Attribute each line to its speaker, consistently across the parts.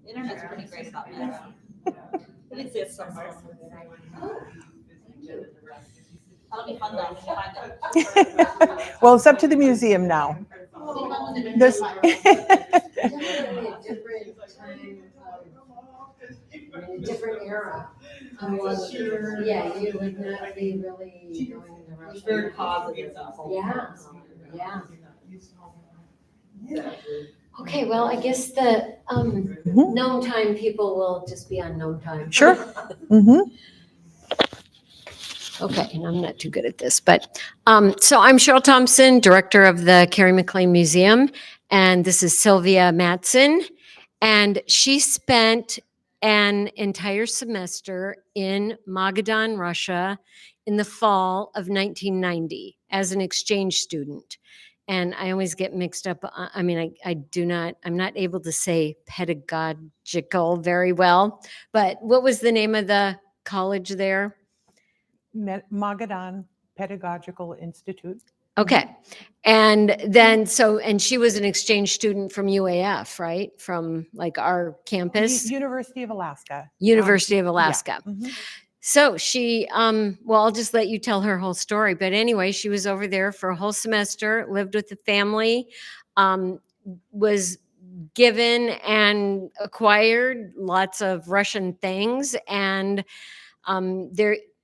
Speaker 1: The internet's pretty great about math. It exists somewhere. That'll be fun though when you find it.
Speaker 2: Well, it's up to the museum now.
Speaker 1: It'll be fun when the
Speaker 2: There's
Speaker 3: Definitely a different time of, a different era. Yeah, you would not be really going in the rush.
Speaker 1: It's very positive.
Speaker 3: Yeah. Okay, well, I guess the Nome time people will just be on Nome time.
Speaker 2: sure. Mm-hmm.
Speaker 3: Okay, and I'm not too good at this, but so I'm Cheryl Thompson, director of the Carrie McLean Museum, and this is Sylvia Matson, and she spent an entire semester in Magadan, Russia, in the fall of 1990 as an exchange student. And I always get mixed up. I'm not able to say pedagogical very well, but what was the name of the college there?
Speaker 2: Magadan Pedagogical Institute.
Speaker 3: Okay. And then, and she was an exchange student from UAF, right? From like our campus?
Speaker 2: University of Alaska.
Speaker 3: University of Alaska.
Speaker 2: Yeah. Mm-hmm.
Speaker 3: So she, well, I'll just let you tell her whole story. But anyway, she was over there for a whole semester, lived with the family, was given and acquired lots of Russian things. And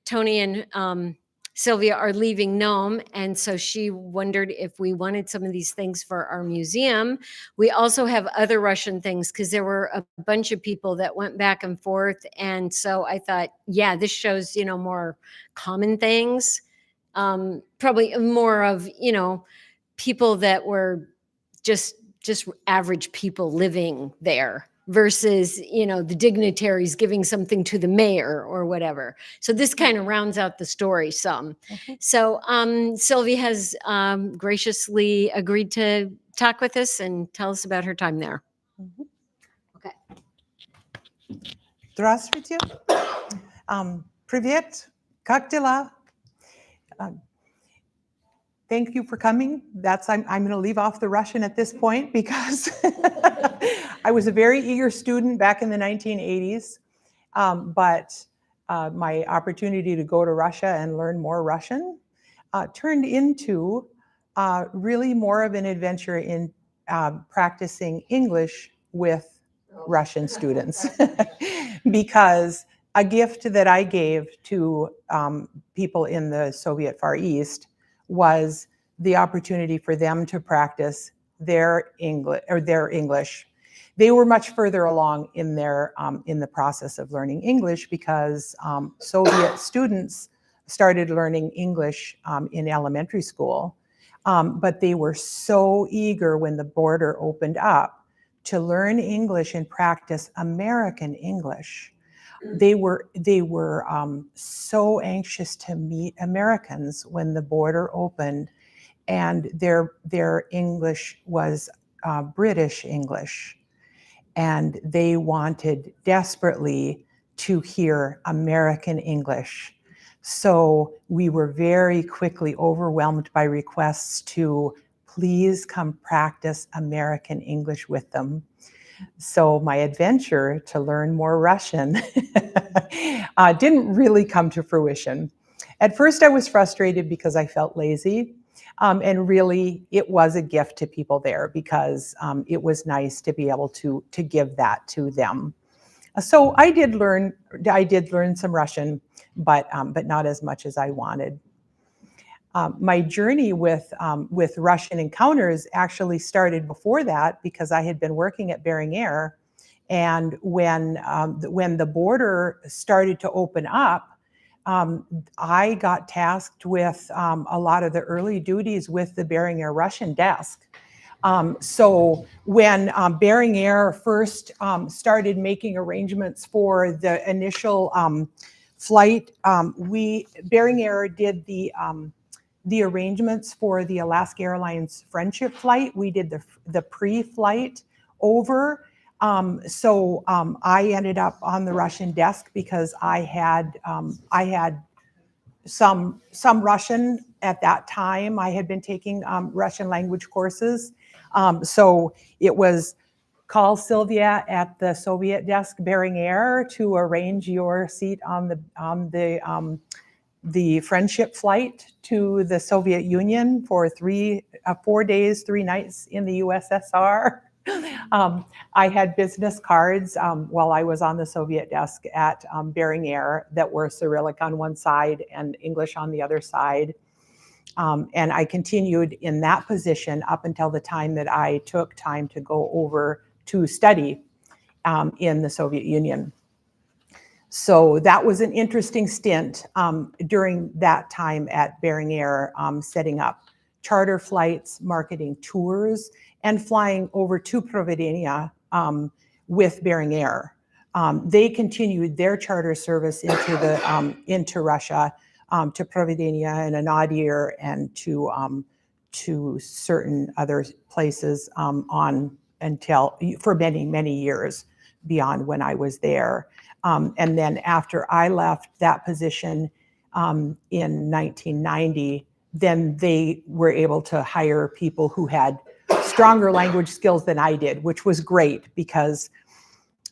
Speaker 3: Tony and Sylvia are leaving Nome, and so she wondered if we wanted some of these things for our museum. We also have other Russian things because there were a bunch of people that went back and forth, and so I thought, yeah, this shows, more common things, probably more of, people that were just average people living there versus, the dignitaries giving something to the mayor or whatever. So this kind of rounds out the story some.
Speaker 2: Mm-hmm.
Speaker 3: So Sylvia has graciously agreed to talk with us and tell us about her time there.
Speaker 2: Mm-hmm.
Speaker 3: Okay.
Speaker 2: Здравствуйте. Привет. Как дела? Thank you for coming. I'm going to leave off the Russian at this point because I was a very eager student back in the 1980s, but my opportunity to go to Russia and learn more Russian turned into really more of an adventure in practicing English with Russian students because a gift that I gave to people in the Soviet Far East was the opportunity for them to practice their English. They were much further along in the process of learning English because Soviet students started learning English in elementary school, but they were so eager when the border opened up to learn English and practice American English. They were so anxious to meet Americans when the border opened, and their English was British English, and they wanted desperately to hear American English. So we were very quickly overwhelmed by requests to please come practice American English with them. So my adventure to learn more Russian didn't really come to fruition. At first I was frustrated because I felt lazy. And really it was a gift to people there because it was nice to be able to give that to them. So I did learn some Russian, but not as much as I wanted. My journey with Russian encounters actually started before that because I had been working at Bering Air, and when the border started to open up, I got tasked with a lot of the early duties with the Bering Air Russian desk. So when Bering Air first started making arrangements for the initial flight, Bering Air did the arrangements for the Alaska Airlines Friendship flight. We did the pre-flight over. So I ended up on the Russian desk because I had some Russian at that time. I had been taking Russian language courses. So it was call Sylvia at the Soviet desk Bering Air to arrange your seat on the friendship flight to the Soviet Union for 4 days, 3 nights in the USSR. I had business cards while I was on the Soviet desk at Bering Air that were Cyrillic on one side and English on the other side. And I continued in that position up until the time that I took time to go over to study in the Soviet Union. So that was an interesting stint during that time at Bering Air, setting up charter flights, marketing tours, and flying over to Providenia with Bering Air. They continued their charter service into Russia, to Providenia and Anadyr and to certain other places for many, many years beyond when I was there. And then after I left that position in 1990, then they were able to hire people who had stronger language skills than I did, which was great because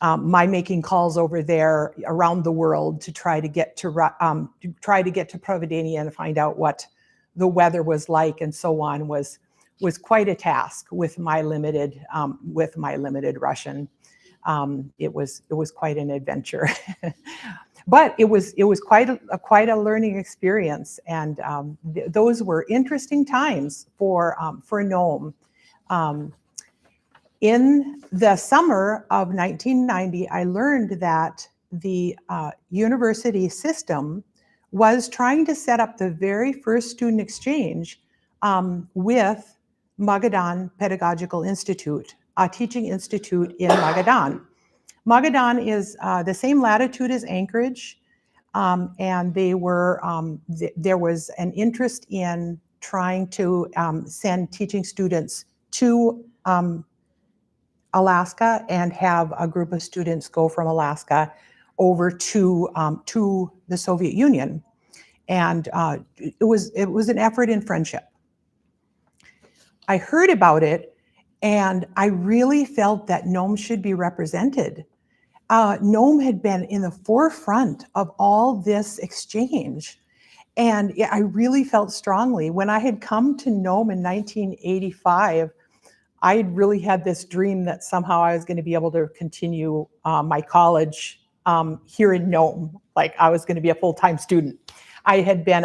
Speaker 2: my making calls over there around the world to try to get to Providenia and find out what the weather was like and so on was quite a task with my limited Russian. It was quite an adventure, but it was quite a learning experience, and those were interesting times for Nome. In the summer of 1990, I learned that the university system was trying to set up the very first student exchange with Magadan Pedagogical Institute, a teaching institute in Magadan. Magadan is the same latitude as Anchorage, and there was an interest in trying to send teaching students to Alaska and have a group of students go from Alaska over to the Soviet Union. And it was an effort in friendship. I heard about it, and I really felt that Nome should be represented. Nome had been in the forefront of all this exchange, and I really felt strongly. When I had come to Nome in 1985, I had really had this dream that somehow I was going to be able to continue my college here in Nome, like I was going to be a full-time student. I had been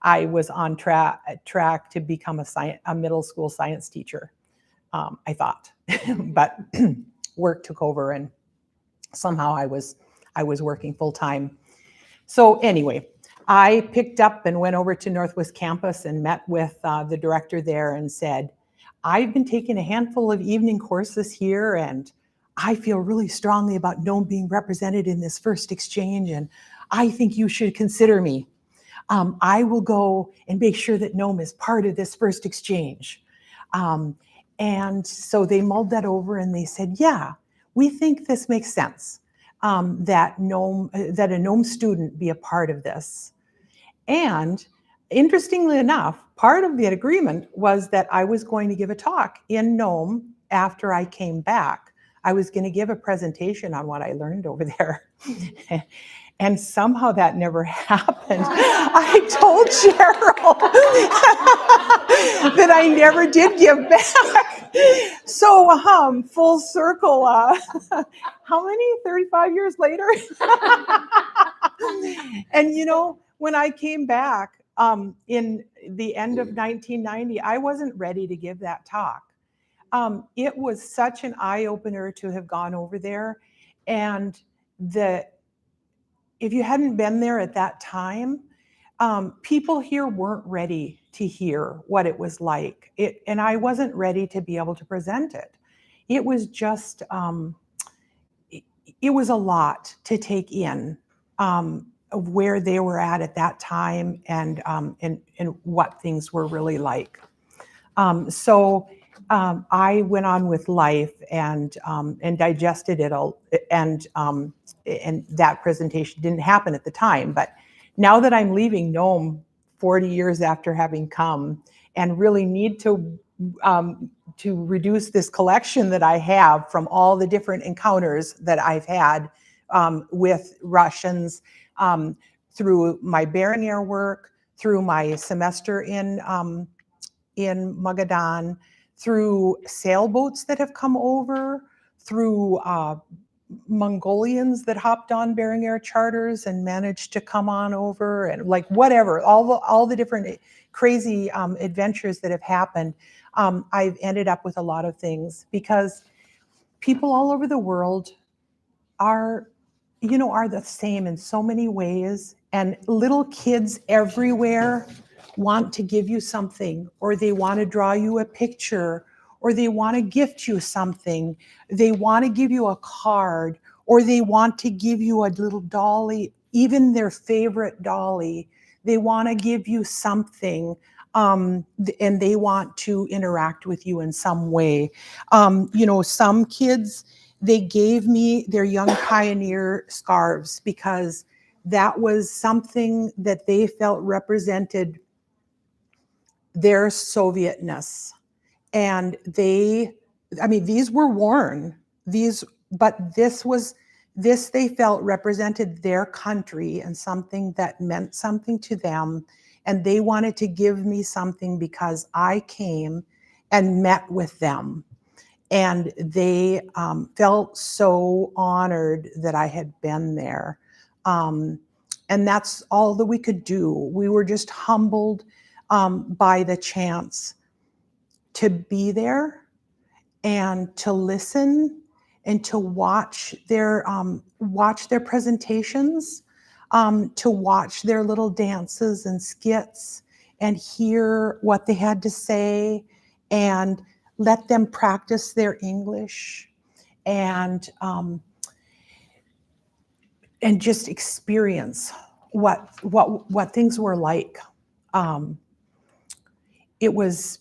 Speaker 2: I was on track to become a middle school science teacher, I thought, but work took over, and somehow I was working full-time. So anyway, I picked up and went over to Northwest Campus and met with the director there and said, I've been taking a handful of evening courses here, and I feel really strongly about Nome being represented in this first exchange, and I think you should consider me. I will go and make sure that Nome is part of this first exchange. And so they mulled that over and they said, yeah, we think this makes sense, that a Nome student be a part of this. And interestingly enough, part of the agreement was that I was going to give a talk in Nome after I came back. I was going to give a presentation on what I learned over there. And somehow that never happened. I told Cheryl that I never did give back. So full circle, how many, 35 years later? And you know, when I came back in the end of 1990, I wasn't ready to give that talk. It was such an eye-opener to have gone over there, and if you hadn't been there at that time, people here weren't ready to hear what it was like. And I wasn't ready to be able to present it. It was just, it was a lot to take in of where they were at that time and what things were really like. So I went on with life and digested it all, and that presentation didn't happen at the time. But now that I'm leaving Nome 40 years after having come and really need to to reduce this collection that I have from all the different encounters that I've had with Russians through my Bering work, through my semester in Magadan, through sailboats that have come over, through Mongolians that hopped on Bering Air charters and managed to come on over, and like whatever, all the different crazy adventures that have happened. I've ended up with a lot of things because people all over the world are the same in so many ways, and little kids everywhere want to give you something, or they want to draw you a picture, or they want to gift you something. They want to give you a card, or they want to give you a little dolly, even their favorite dolly. They want to give you something, and they want to interact with you in some way. Some kids, they gave me their Young Pioneer scarves because that was something that they felt represented their Sovietness. And these were worn, but this they felt represented their country and something that meant something to them. And they wanted to give me something because I came and met with them. And they felt so honored that I had been there. And that's all that we could do. We were just humbled by the chance to be there and to listen and to watch their presentations, to watch their little dances and skits and hear what they had to say, and let them practice their English, and just experience what things were like. It was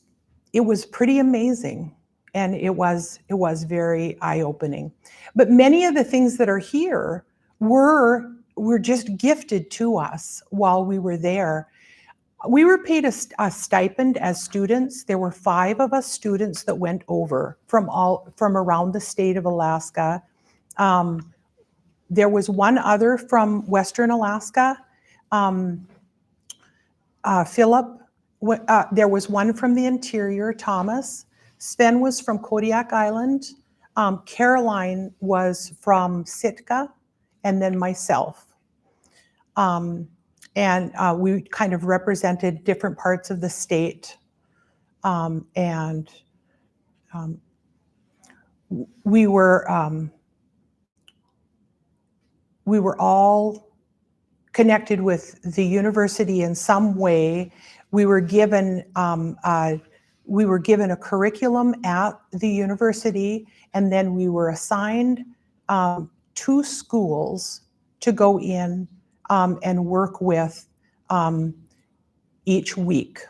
Speaker 2: pretty amazing, and it was very eye-opening. But many of the things that are here were just gifted to us while we were there. We were paid a stipend as students. There were 5 of us students that went over from around the state of Alaska. There was one other from Western Alaska, Philip. There was one from the interior, Thomas. Sven was from Kodiak Island. Caroline was from Sitka, and then myself. And we kind of represented different parts of the state. We were all connected with the university in some way. We were given a curriculum at the university, and then we were assigned 2 schools to go in and work with each week.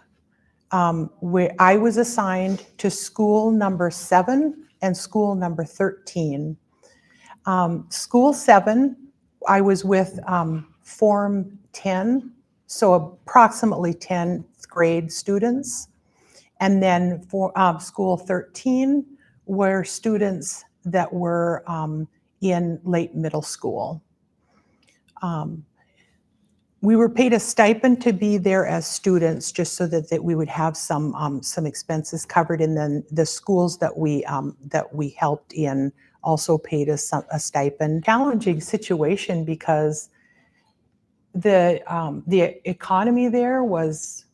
Speaker 2: Where I was assigned to school number 7 and school number 13. School 7, I was with Form 10, so approximately 10th grade students. And then for school 13 were students that were in late middle school. We were paid a stipend to be there as students, just so that we would have some expenses covered, and then the schools that we helped in also paid us a stipend. Challenging situation because the economy there was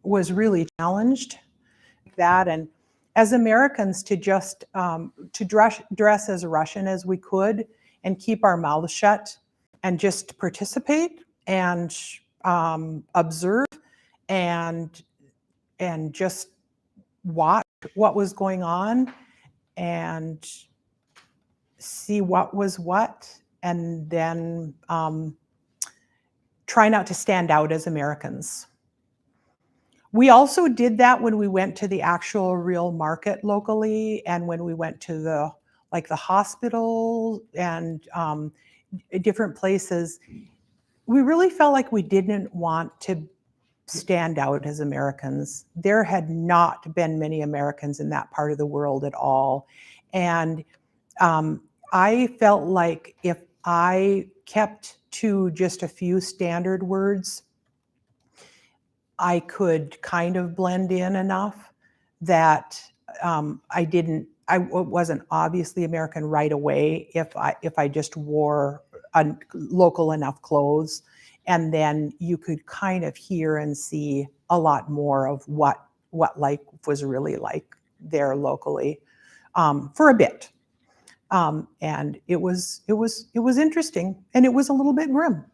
Speaker 2: really challenged. That, and as Americans, to just to dress as Russian as we could and keep our mouths shut and just participate and observe and just watch what was going on and see what was what, and then try not to stand out as Americans. We also did that when we went to the actual real market locally, and when we went to the hospital and different places. We really felt like we didn't want to stand out as Americans. There had not been many Americans in that part of the world at all. And I felt like if I kept to just a few standard words, I could kind of blend in enough that I wasn't obviously American right away if I just wore local enough clothes. And then you could kind of hear and see a lot more of what life was really like there locally for a bit. And it was interesting, and it was a little bit grim.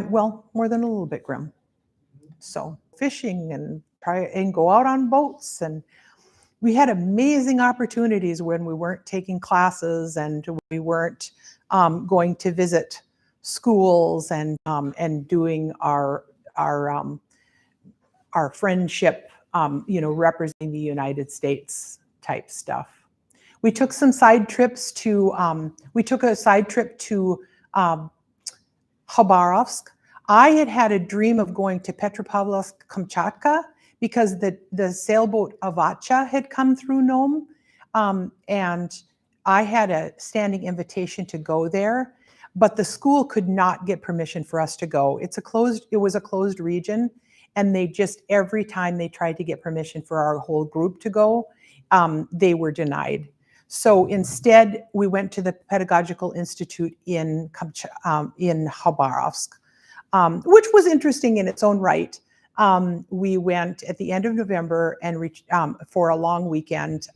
Speaker 2: Well, more than a little bit grim. So fishing and go out on boats, and we had amazing opportunities when we weren't taking classes and we weren't going to visit schools and doing our friendship, representing the United States type stuff. We took some side trips to. We took a side trip to Khabarovsk. I had a dream of going to Petropavlovsk-Kamchatka because the sailboat Avacha had come through Nome, and I had a standing invitation to go there, but the school could not get permission for us to go. It was a closed region, and they just, every time they tried to get permission for our whole group to go, they were denied. So instead, we went to the Pedagogical Institute in Khabarovsk, which was interesting in its own right. We went at the end of November and reached for a long weekend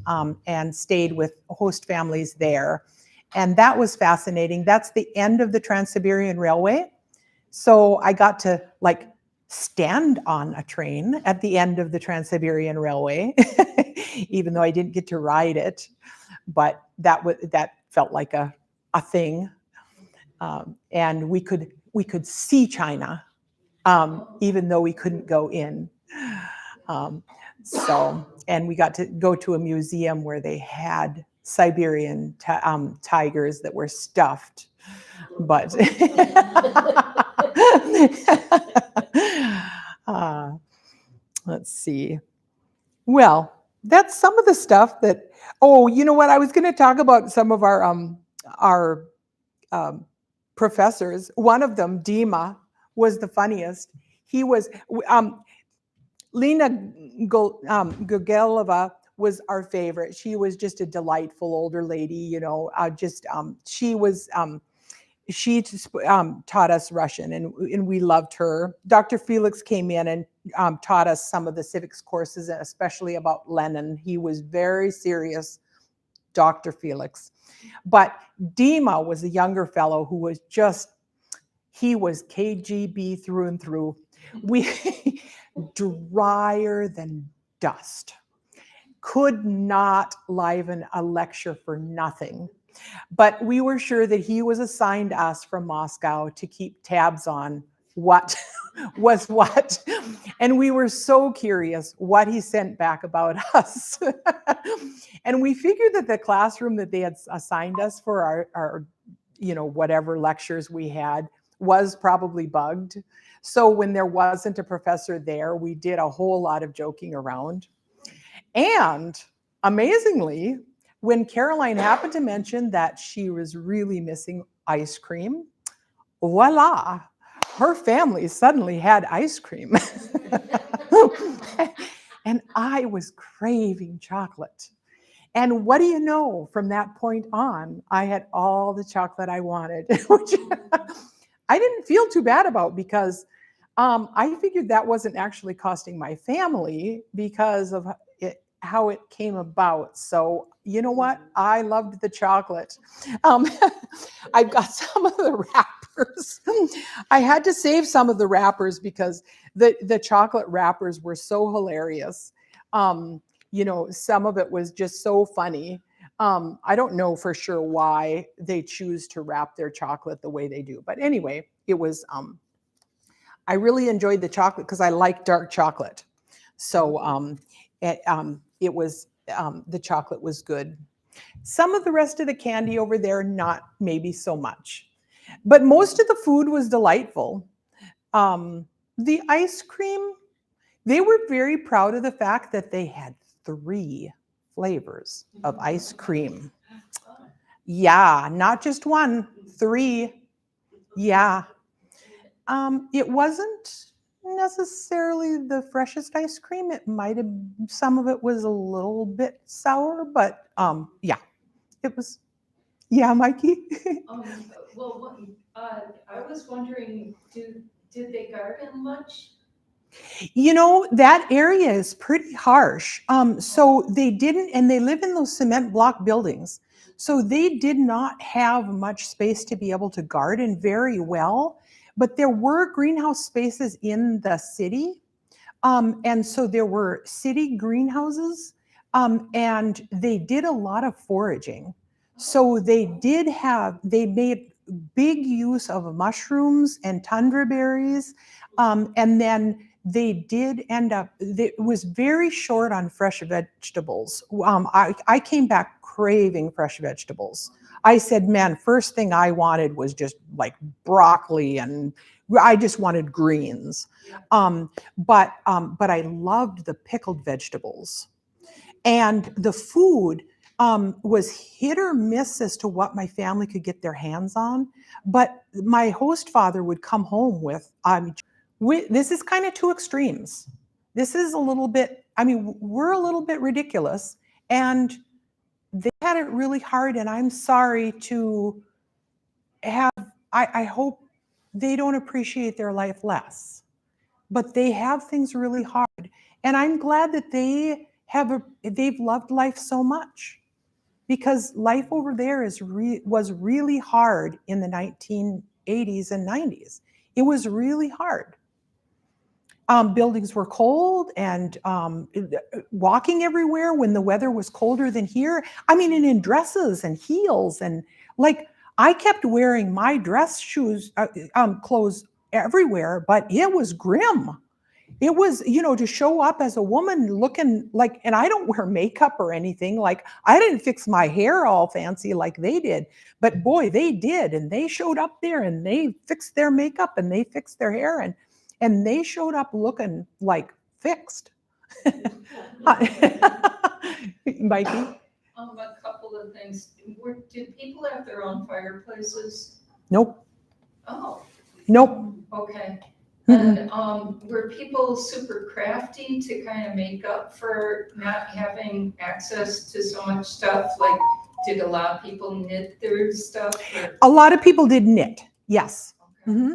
Speaker 2: and stayed with host families there. And that was fascinating. That's the end of the Trans-Siberian Railway. So I got to stand on a train at the end of the Trans-Siberian Railway, even though I didn't get to ride it. But that felt like a thing. And we could see China, even though we couldn't go in. And we got to go to a museum where they had Siberian tigers that were stuffed, but let's see. Well, that's some of the stuff that. Oh, you know what? I was going to talk about some of our professors. One of them, Dima, was the funniest. He was Lena Gogelova was our favorite. She was just a delightful older lady, she taught us Russian, and we loved her. Dr. Felix came in and taught us some of the civics courses, especially about Lenin. He was very serious, Dr. Felix. But Dima was a younger fellow who was he was KGB through and through. Drier than dust. Could not liven a lecture for nothing. But we were sure that he was assigned us from Moscow to keep tabs on what was what. And we were so curious what he sent back about us. And we figured that the classroom that they had assigned us for our whatever lectures we had was probably bugged. So when there wasn't a professor there, we did a whole lot of joking around. And amazingly, when Caroline happened to mention that she was really missing ice cream, voila, her family suddenly had ice cream. And I was craving chocolate. And what do you know, from that point on, I had all the chocolate I wanted, which I didn't feel too bad about, because I figured that wasn't actually costing my family because of how it came about. So you know what? I loved the chocolate. I've got some of the wrappers. I had to save some of the wrappers because the chocolate wrappers were so hilarious. Some of it was just so funny. I don't know for sure why they choose to wrap their chocolate the way they do. But anyway, it was, I really enjoyed the chocolate because I like dark chocolate. So it was, the chocolate was good. Some of the rest of the candy over there, not maybe so much. But most of the food was delightful. The ice cream, they were very proud of the fact that they had 3 flavors of ice cream. Yeah, not just 1, 3. Yeah. It wasn't necessarily the freshest ice cream. It might have, some of it was a little bit sour, but yeah, it was. Yeah, Mikey.
Speaker 4: Well, I was wondering, did they garden much?
Speaker 2: You know, that area is pretty harsh. So they didn't, and they live in those cement block buildings. So they did not have much space to be able to garden very well. But there were greenhouse spaces in the city. And so there were city greenhouses, and they did a lot of foraging. So they made big use of mushrooms and tundra berries. And then they did end up, it was very short on fresh vegetables. I came back craving fresh vegetables. I said, man, first thing I wanted was just like broccoli, and I just wanted greens. But I loved the pickled vegetables, and the food was hit or miss as to what my family could get their hands on. But my host father would come home with, this is kind of two extremes. This is a little bit, I mean, we're a little bit ridiculous, and they had it really hard. And I'm sorry to have, I hope they don't appreciate their life less, but they have things really hard. And I'm glad that they've loved life so much, because life over there was really hard in the 1980s and 90s. It was really hard. Buildings were cold, and walking everywhere when the weather was colder than here. I mean, and in dresses and heels, and like I kept wearing my dress shoes, clothes everywhere, but it was grim. It was, to show up as a woman looking like, and I don't wear makeup or anything. Like, I didn't fix my hair all fancy like they did, but boy, they did. And they showed up there and they fixed their makeup and they fixed their hair, and they showed up looking like fixed. Mikey?
Speaker 4: A couple of things. Did people have their own fireplaces?
Speaker 2: Nope.
Speaker 4: Oh,
Speaker 2: Nope.
Speaker 4: okay.
Speaker 2: Mm-mm.
Speaker 4: And were people super crafty to kind of make up for not having access to so much stuff? Like, did a lot of people knit their stuff?
Speaker 2: A lot of people did knit, yes.
Speaker 4: Okay.
Speaker 2: Mm-hmm.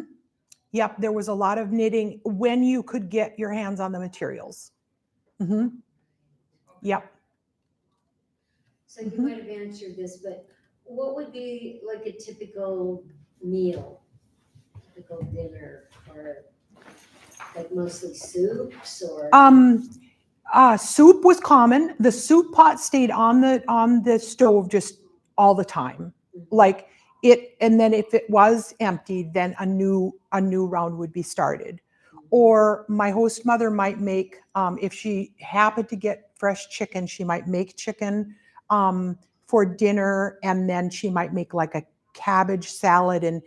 Speaker 2: Yep, there was a lot of knitting when you could get your hands on the materials. Mm-hmm. Yep.
Speaker 3: So you might have answered this, but what would be like a typical meal, typical dinner, or like mostly soups, or?
Speaker 2: Soup was common. The soup pot stayed on the stove just all the time. Like it, and then if it was empty, then a new round would be started. Or my host mother might make, if she happened to get fresh chicken, she might make chicken for dinner, and then she might make like a cabbage salad, and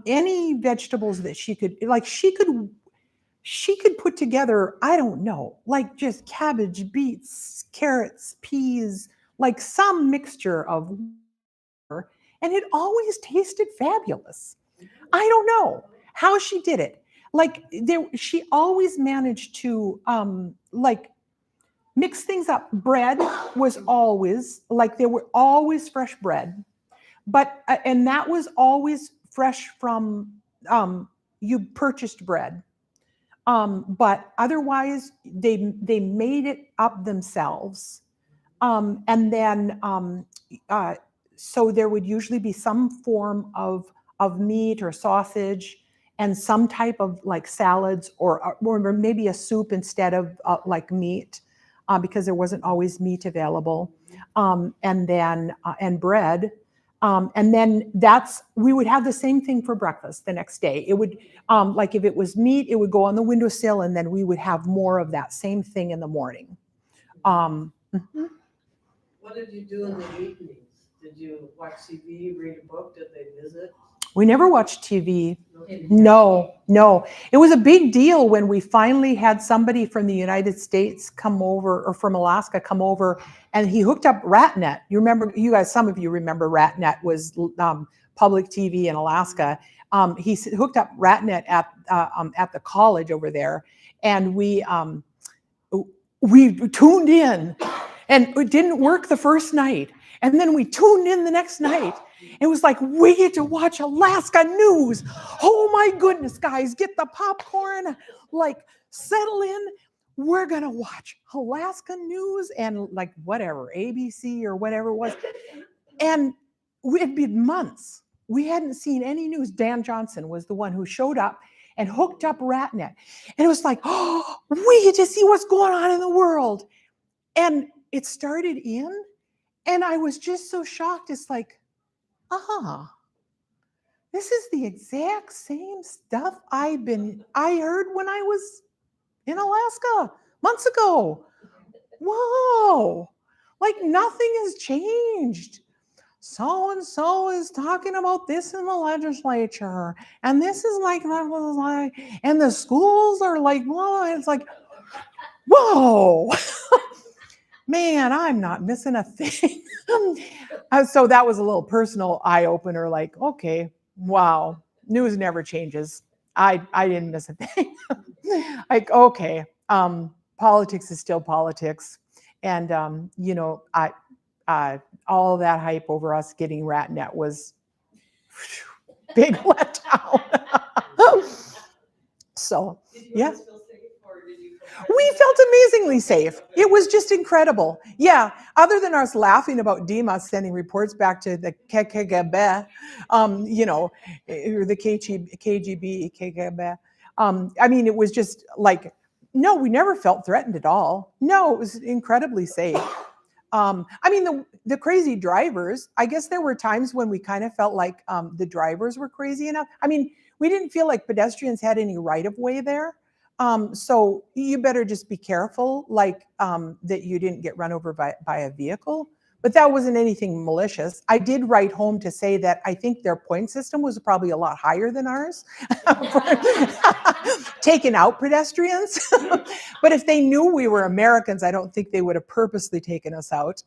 Speaker 2: any vegetables that she could, like she could put together, I don't know, like just cabbage, beets, carrots, peas, like some mixture of, and it always tasted fabulous. I don't know how she did it. Like she always managed to like mix things up. Bread was always, like, there were always fresh bread, but and that was always fresh from you purchased bread. But otherwise, they made it up themselves. And then, so there would usually be some form of meat or sausage, and some type of like salads, or maybe a soup instead of like meat, because there wasn't always meat available. And then and bread. And then we would have the same thing for breakfast the next day. It would, like if it was meat, it would go on the windowsill, and then we would have more of that same thing in the morning.
Speaker 5: What did you do in the evenings? Did you watch TV, read a book? Did they visit?
Speaker 2: We never watched TV. No, no. It was a big deal when we finally had somebody from the United States come over, or from Alaska come over, and he hooked up RatNet. You remember, you guys, some of you remember RatNet was public TV in Alaska. He hooked up RatNet at the college over there, and we tuned in, and it didn't work the first night. And then we tuned in the next night. It was like, we get to watch Alaska news. Oh my goodness, guys, get the popcorn, like settle in. We're going to watch Alaska news and like whatever, ABC or whatever it was. And it'd been months. We hadn't seen any news. Dan Johnson was the one who showed up and hooked up RatNet. And it was like, oh, we get to see what's going on in the world. And it started in, and I was just so shocked. It's like, this is the exact same stuff I heard when I was in Alaska months ago. Whoa, like nothing has changed. So-and-so is talking about this in the legislature, and this is like, and the schools are like, well, it's like, whoa, man, I'm not missing a thing. So that was a little personal eye opener, like, okay, wow, news never changes. I didn't miss a thing. Like, okay, politics is still politics. And, you know, all that hype over us getting RatNet was big letdown. So,
Speaker 1: Did you
Speaker 2: yeah.
Speaker 1: always feel safe, or did you feel
Speaker 2: We felt amazingly safe. It was just incredible. Yeah, other than us laughing about Dima sending reports back to the KGB, you know, or the KGB, KGB. I mean, it was just like, no, we never felt threatened at all. No, it was incredibly safe. I mean, the crazy drivers, I guess there were times when we kind of felt like the drivers were crazy enough. I mean, we didn't feel like pedestrians had any right of way there. So you better just be careful, like that you didn't get run over by a vehicle. But that wasn't anything malicious. I did write home to say that I think their point system was probably a lot higher than ours, taking out pedestrians. But if they knew we were Americans, I don't think they would have purposely taken us out.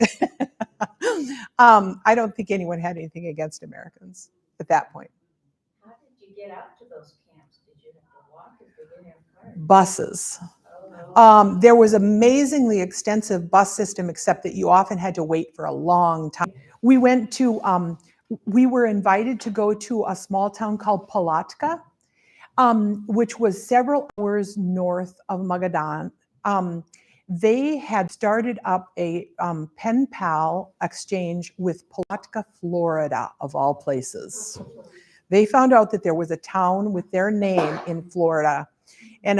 Speaker 2: I don't think anyone had anything against Americans at that point.
Speaker 6: How did you get out to those camps? Did you have to walk if they didn't have cars?
Speaker 2: Buses.
Speaker 6: Oh,
Speaker 2: There was amazingly extensive bus system, except that you often had to wait for a long time. We went to, we were invited to go to a small town called Palatka, which was several hours north of Magadan. They had started up a pen pal exchange with Palatka, Florida, of all places. They found out that there was a town with their name in Florida. And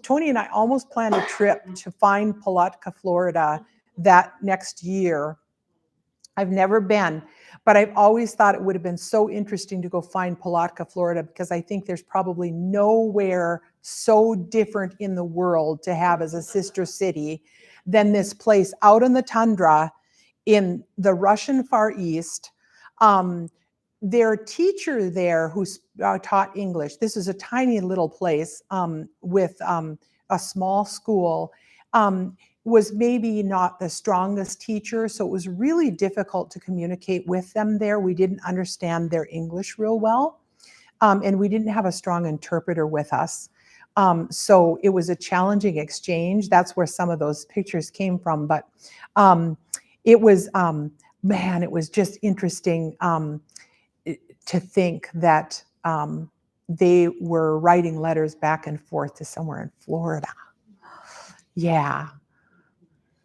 Speaker 2: Tony and I almost planned a trip to find Palatka, Florida that next year. I've never been, but I've always thought it would have been so interesting to go find Palatka, Florida, because I think there's probably nowhere so different in the world to have as a sister city than this place out in the tundra in the Russian Far East. Their teacher there who taught English, this is a tiny little place with a small school, was maybe not the strongest teacher, so it was really difficult to communicate with them there. We didn't understand their English real well, and we didn't have a strong interpreter with us. So it was a challenging exchange. That's where some of those pictures came from, but it was, man, it was just interesting to think that they were writing letters back and forth to somewhere in Florida. Yeah.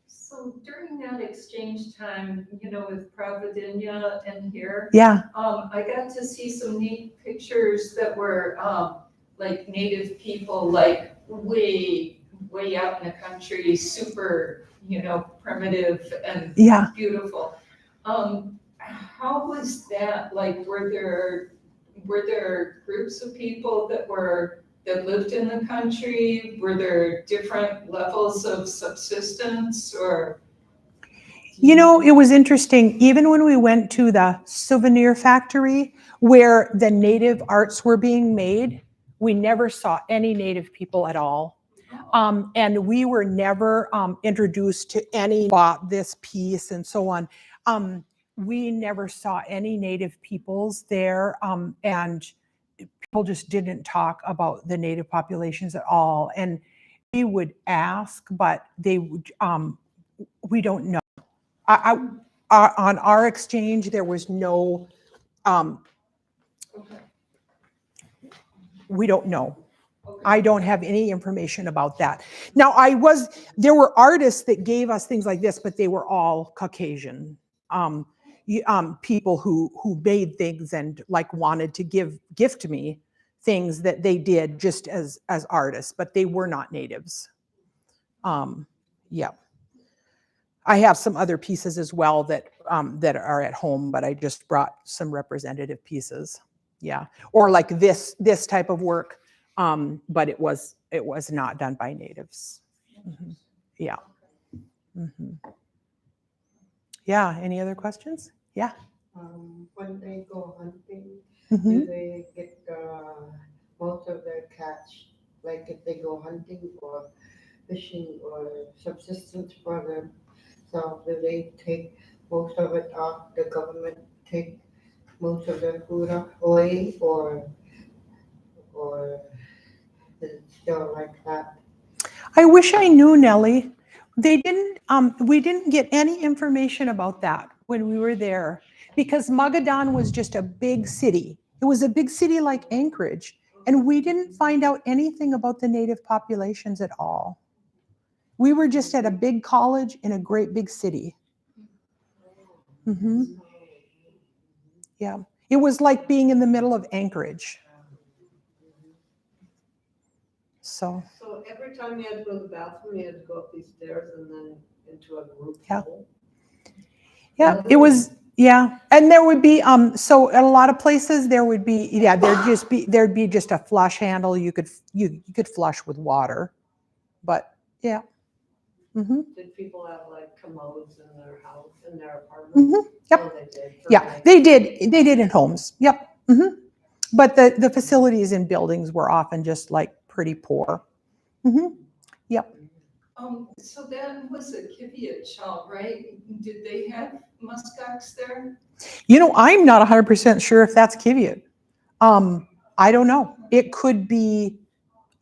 Speaker 4: So during that exchange time, you know, with Providencia and here,
Speaker 2: Yeah.
Speaker 4: I got to see some neat pictures that were like native people, like way out in the country, super, you know, primitive and
Speaker 2: Yeah.
Speaker 4: beautiful. How was that? Like, were there groups of people that lived in the country? Were there different levels of subsistence, or?
Speaker 2: You know, it was interesting, even when we went to the souvenir factory where the native arts were being made, we never saw any native people at all. And we were never introduced to any bought this piece and so on. We never saw any native peoples there, and people just didn't talk about the native populations at all. And we would ask, but they would, we don't know. On our exchange, there was no,
Speaker 4: Okay.
Speaker 2: we don't know.
Speaker 4: Okay.
Speaker 2: I don't have any information about that. Now, there were artists that gave us things like this, but they were all Caucasian people who made things and like wanted to gift me things that they did just as artists, but they were not natives. Yeah. I have some other pieces as well that are at home, but I just brought some representative pieces. Yeah, or like this type of work, but it was not done by natives. Mm-hmm. Yeah. Mm-hmm. Yeah. Any other questions? Yeah.
Speaker 5: When they go hunting,
Speaker 2: Mm-hmm.
Speaker 5: do they get most of their catch? Like if they go hunting or fishing or subsistence for them, so do they take most of it off? The government take most of their food away, or is it still like that?
Speaker 2: I wish I knew, Nellie. They didn't. We didn't get any information about that when we were there because Magadan was just a big city. It was a big city like Anchorage, and we didn't find out anything about the native populations at all. We were just at a big college in a great big city. Mm-hmm. Yeah, it was like being in the middle of Anchorage. So
Speaker 5: every time you had to go to the bathroom, you had to go up these stairs and then into a group
Speaker 2: Yeah.
Speaker 5: hole?
Speaker 2: yeah, it was. Yeah, and there would be so at a lot of places there would be there'd be just a flush handle you could flush with water, but yeah. Mm-hmm.
Speaker 5: Did people have like commodes in their house, in their apartment?
Speaker 2: Mm-hmm. Yep.
Speaker 5: Oh, they did.
Speaker 2: Yeah, they did in homes. Yep. Mm-hmm. But the facilities in buildings were often just like pretty poor. Mm-hmm. Yep.
Speaker 4: So that was a Kivia child, right? Did they have muskox there?
Speaker 2: You know, I'm not 100% sure if that's Kiviat. I don't know. It could be.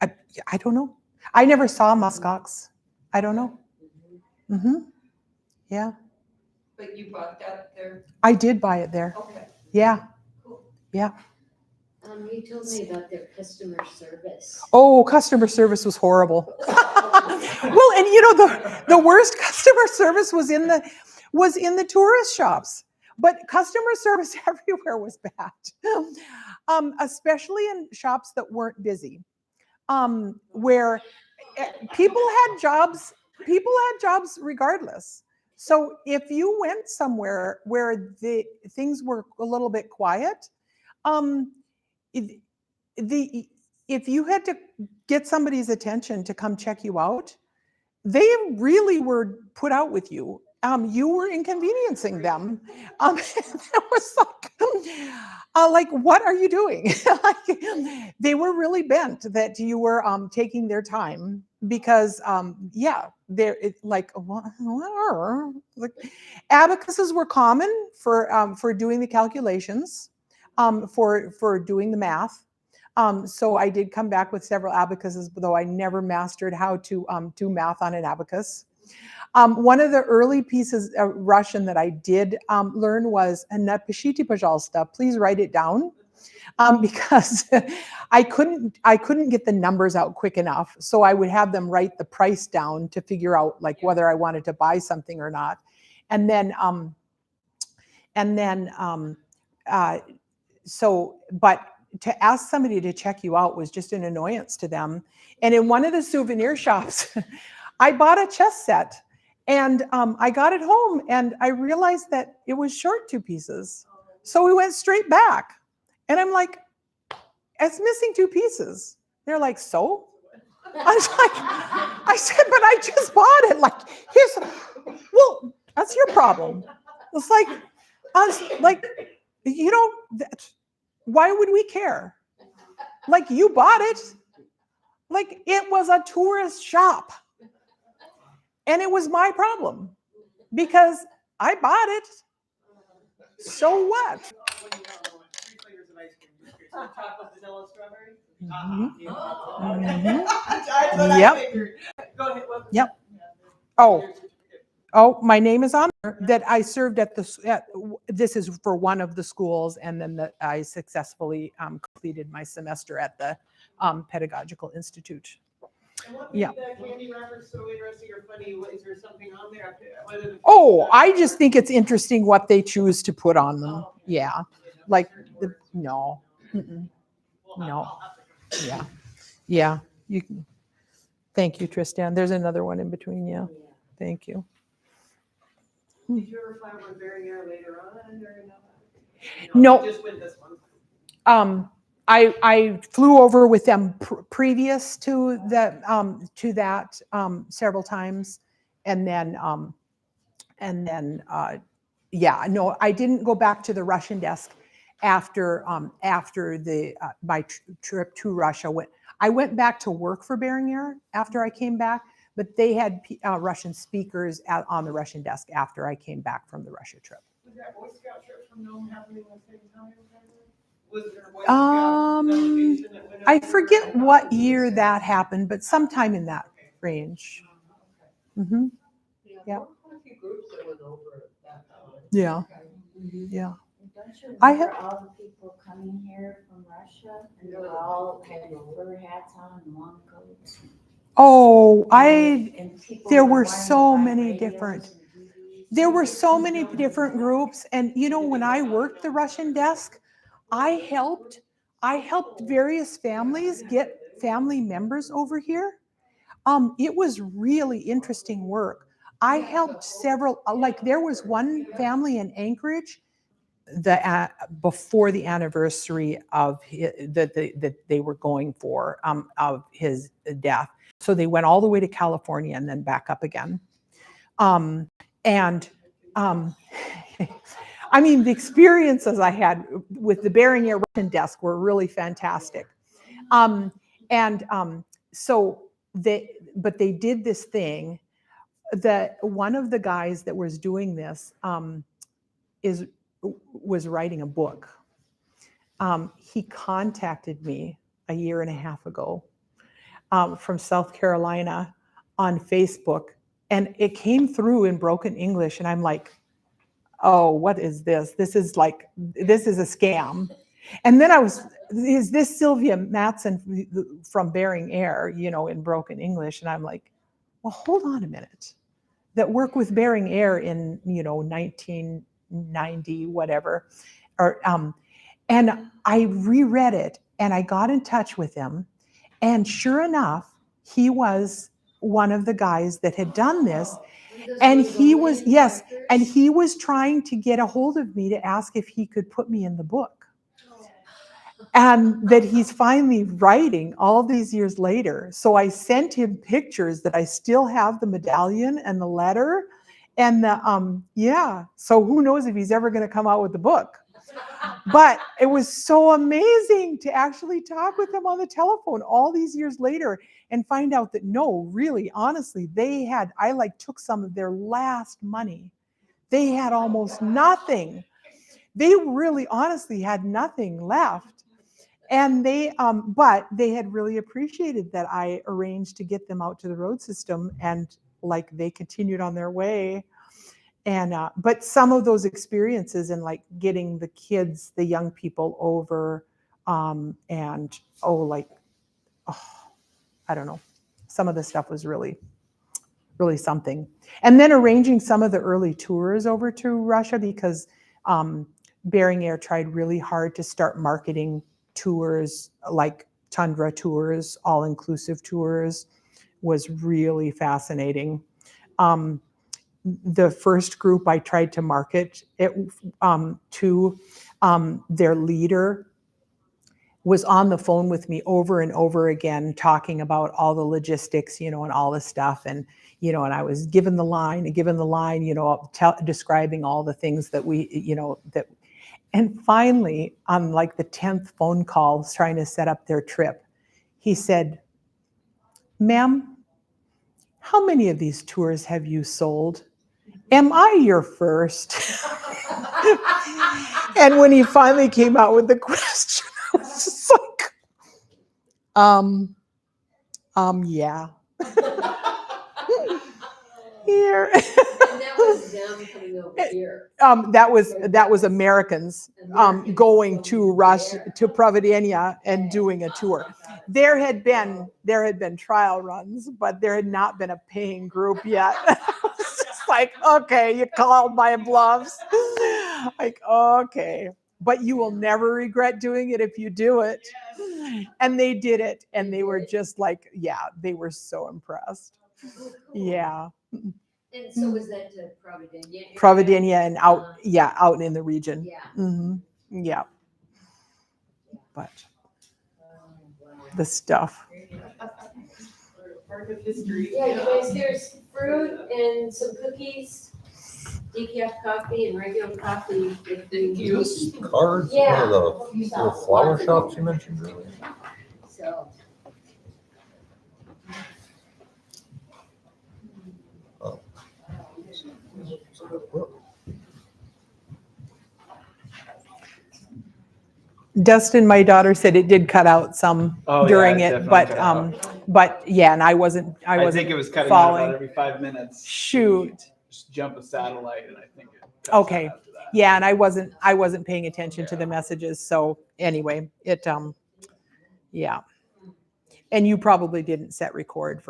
Speaker 2: I don't know. I never saw muskox. I don't know. Mm-hmm. Yeah.
Speaker 4: But you bought that there?
Speaker 2: I did buy it there.
Speaker 4: Okay.
Speaker 2: Yeah.
Speaker 4: Cool.
Speaker 2: Yeah.
Speaker 3: You told me about their customer service.
Speaker 2: Oh, customer service was horrible. Well, and you know the worst customer service was in the tourist shops. But customer service everywhere was bad, especially in shops that weren't busy, where people had jobs regardless. So if you went somewhere where the things were a little bit quiet, if you had to get somebody's attention to come check you out, they really were put out with you. You were inconveniencing them. It was like, what are you doing? Like, they were really bent that you were taking their time because, yeah, they're like abacuses were common for doing the calculations, for doing the math. So I did come back with several abacuses, though I never mastered how to do math on an abacus. One of the early pieces of Russian that I did learn was "Napishite, пожалуйста." Please write it down, because I couldn't get the numbers out quick enough. So I would have them write the price down to figure out like whether I wanted to buy something or not, and then but to ask somebody to check you out was just an annoyance to them. And in one of the souvenir shops, I bought a chess set, and I got it home and I realized that it was short 2 pieces. So we went straight back, and I'm like, it's missing 2 pieces. They're like, so? I said, but I just bought it. Like, well, That's your problem. It's like, us, like, you know, why would we care? Like, you bought it. Like, it was a tourist shop. And it was my problem because I bought it. So what?
Speaker 1: Three flavors of ice cream. Chocolate, vanilla, strawberry.
Speaker 2: Mhm.
Speaker 1: Mhm.
Speaker 2: That's what I figured.
Speaker 1: Go ahead.
Speaker 2: Yep. Oh, my name is on there that I served at this is for one of the schools, and then that I successfully completed my semester at the Pedagogical Institute.
Speaker 1: And what
Speaker 2: Yeah.
Speaker 1: made the candy wrappers so interesting or funny? Is there something on there?
Speaker 2: Oh, I just think it's interesting what they choose to put on them. Yeah. Like, no. Mm-mm. No. Yeah. Yeah. You can. Thank you, Tristan. There's another one in between. Yeah. Thank you.
Speaker 1: Did you ever fly over to Barrier later on? Or
Speaker 2: No.
Speaker 1: Just with this one.
Speaker 2: I flew over with them previous to that several times, and then yeah, no, I didn't go back to the Russian desk after the my trip to Russia. I went back to work for Behringer after I came back, but they had Russian speakers on the Russian desk after I came back from the Russia trip.
Speaker 1: Was that Boy Scout trip from Nome happening at the same time? Was there a Boy Scout delegation that went
Speaker 2: I
Speaker 1: over
Speaker 2: forget
Speaker 1: and-
Speaker 2: what year that happened, but sometime in that range. Mm-hmm. Yeah.
Speaker 6: A few groups that went over that time.
Speaker 2: Yeah. Yeah.
Speaker 6: Don't you
Speaker 2: I
Speaker 6: remember all the people coming here from Russia and they all had fur hats on and long coats?
Speaker 2: Oh,
Speaker 6: And people
Speaker 2: there
Speaker 6: were
Speaker 2: were
Speaker 6: wanting to
Speaker 2: so
Speaker 6: buy
Speaker 2: many
Speaker 6: radios
Speaker 2: different.
Speaker 6: and DVDs.
Speaker 2: There were so many different groups, and you know, when I worked the Russian desk, I helped various families get family members over here. It was really interesting work. I helped several, like there was one family in Anchorage before the anniversary of that they were going for of his death. So they went all the way to California and then back up again. And I mean, the experiences I had with the Behringer Russian desk were really fantastic. But they did this thing that one of the guys that was doing this was writing a book. He contacted me a year and a half ago from South Carolina on Facebook, and it came through in broken English, and I'm like, oh, what is this? This is a scam. And then is this Sylvia Matson from Bearing Air, in broken English? And I'm like, well, hold on a minute. That work with Bearing Air in, 1990, whatever. And I reread it and I got in touch with him. And sure enough, he was one of the guys that had done this. And he was, yes, and he was trying to get a hold of me to ask if he could put me in the book. And that he's finally writing all these years later. So I sent him pictures that I still have the medallion and the letter. And so who knows if he's ever going to come out with the book. But it was so amazing to actually talk with him on the telephone all these years later and find out that no, really, honestly, I took some of their last money. They had almost nothing. They really honestly had nothing left. And but they had really appreciated that I arranged to get them out to the road system, and they continued on their way. And but some of those experiences and getting the kids, the young people over, I don't know, some of the stuff was really, really something. And then arranging some of the early tours over to Russia, because Bearing Air tried really hard to start marketing tours like Tundra tours, all-inclusive tours, was really fascinating. The first group I tried to market it to, their leader was on the phone with me over and over again, talking about all the logistics, and all this stuff. And, and I was given the line, describing all the things that and finally, on like the 10th phone call, trying to set up their trip, he said, "Ma'am, how many of these tours have you sold? Am I your first?" And when he finally came out with the question, I was just like, yeah. Here.
Speaker 3: And that was them coming over here.
Speaker 2: That was Americans going to Russia, to Providenia, and doing a tour. There had been trial runs, but there had not been a paying group yet. It's just like, okay, you called my bluffs. Like, okay, but you will never regret doing it if you do it. And they did it, and they were just like, yeah, they were so impressed. Yeah.
Speaker 3: And so was that to Providenia?
Speaker 2: Providenia and out in the region.
Speaker 3: Yeah.
Speaker 2: Mm-hmm. Yeah. But the stuff.
Speaker 1: Part of history.
Speaker 3: Yeah, you guys, there's fruit and some cookies, decaf coffee and regular coffee.
Speaker 1: Thank you.
Speaker 7: Cards,
Speaker 3: Yeah.
Speaker 7: one of the little flower shops you mentioned earlier.
Speaker 3: So.
Speaker 2: Dustin, my daughter, said it did cut out some during it,
Speaker 8: definitely
Speaker 2: but
Speaker 8: cut out.
Speaker 2: but yeah, and I wasn't
Speaker 8: I think it was cutting out
Speaker 2: following.
Speaker 8: about every 5 minutes.
Speaker 2: Shoot.
Speaker 8: Just jump a satellite, and I think it cuts
Speaker 2: Okay.
Speaker 8: out after that.
Speaker 2: Yeah, and I wasn't paying attention to the messages. So anyway, it yeah. And you probably didn't set record for